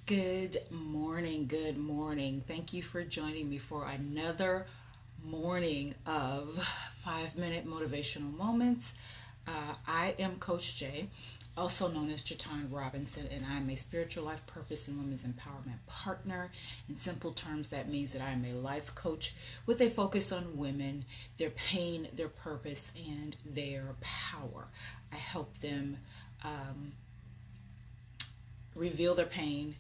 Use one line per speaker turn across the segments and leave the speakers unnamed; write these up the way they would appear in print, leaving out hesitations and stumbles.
Good morning. Good morning. Thank you for joining me for another morning of 5-minute motivational moments. I am Coach Jay, also known as Jatan Robinson, and I'm a spiritual life purpose and women's empowerment partner. In simple terms, that means that I'm a life coach with a focus on women, their pain, their purpose, and their power. I help them reveal their pain,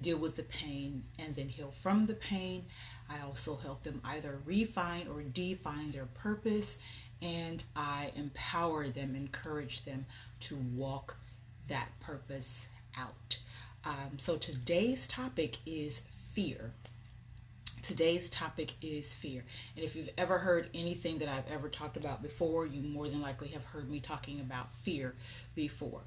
deal with the pain, and then heal from the pain. I also help them either refine or define their purpose, and I empower them, encourage them to walk that purpose out. So today's topic is fear. Today's topic is fear. And if you've ever heard anything that I've ever talked about before, you more than likely have heard me talking about fear before.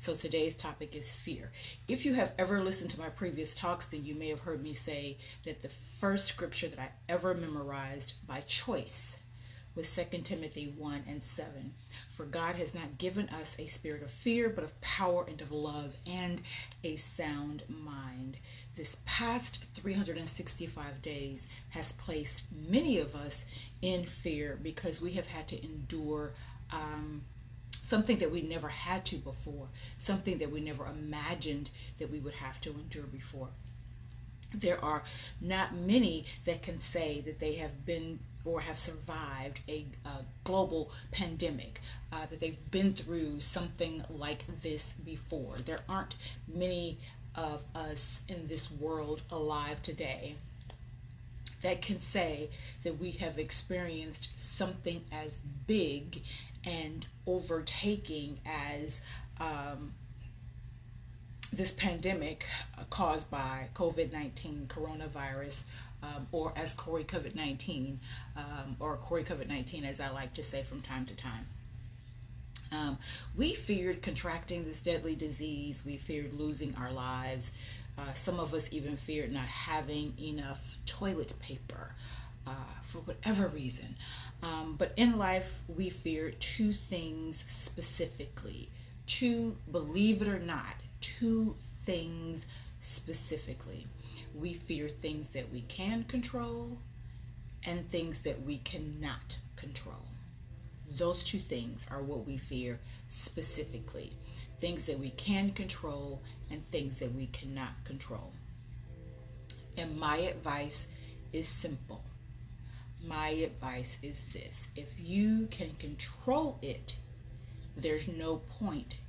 So today's topic is fear. If you have ever listened to my previous talks, then you may have heard me say that the first scripture that I ever memorized by choice was 2 Timothy 1:7. For God has not given us a spirit of fear, but of power and of love and a sound mind. This past 365 days has placed many of us in fear because we have had to endure something that we never had to before, something that we never imagined that we would have to endure before. There are not many that can say that they have been or have survived a global pandemic, that they've been through something like this before. There aren't many of us in this world alive today that can say that we have experienced something as big and overtaking as this pandemic caused by COVID-19, coronavirus, or as Corey COVID-19, or Corey COVID-19 as I like to say from time to time. We feared contracting this deadly disease. We feared losing our lives. Some of us even feared not having enough toilet paper for whatever reason. But in life, we fear two things specifically. Believe it or not, two things specifically. We fear things that we can control and things that we cannot control. Those two things are what we fear specifically. Things that we can control and things that we cannot control. And my advice is simple. My advice is this: if you can control it, there's no point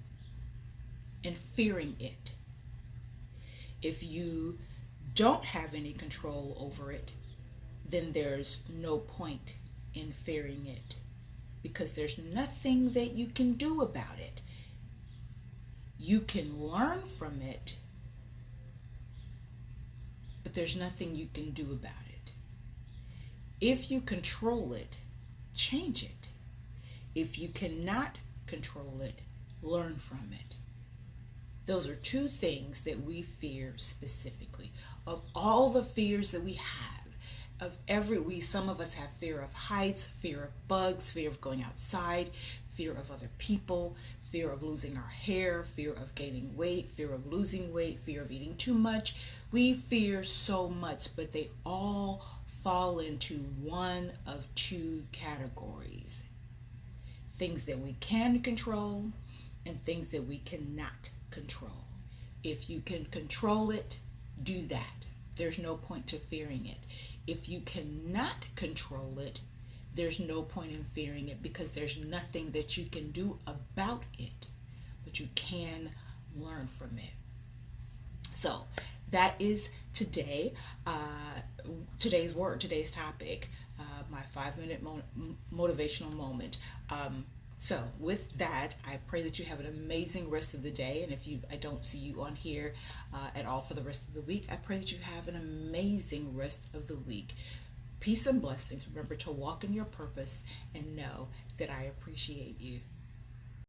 in fearing it. If you don't have any control over it, then there's no point in fearing it, because there's nothing that you can do about it. You can learn from it, but there's nothing you can do about it. If you control it, change it. If you cannot control it, learn from it. Those are two things that we fear specifically. Of all the fears that we have, some of us have fear of heights, fear of bugs, fear of going outside, fear of other people, fear of losing our hair, fear of gaining weight, fear of losing weight, fear of eating too much. We fear so much, but they all fall into one of two categories: things that we can control and things that we cannot control. If you can control it, do that. There's no point to fearing it. If you cannot control it, there's no point in fearing it, because there's nothing that you can do about it, but you can learn from it. So that is today's word, today's topic, my 5-minute motivational moment. So with that, I pray that you have an amazing rest of the day. And if I don't see you on here at all for the rest of the week, I pray that you have an amazing rest of the week. Peace and blessings. Remember to walk in your purpose and know that I appreciate you.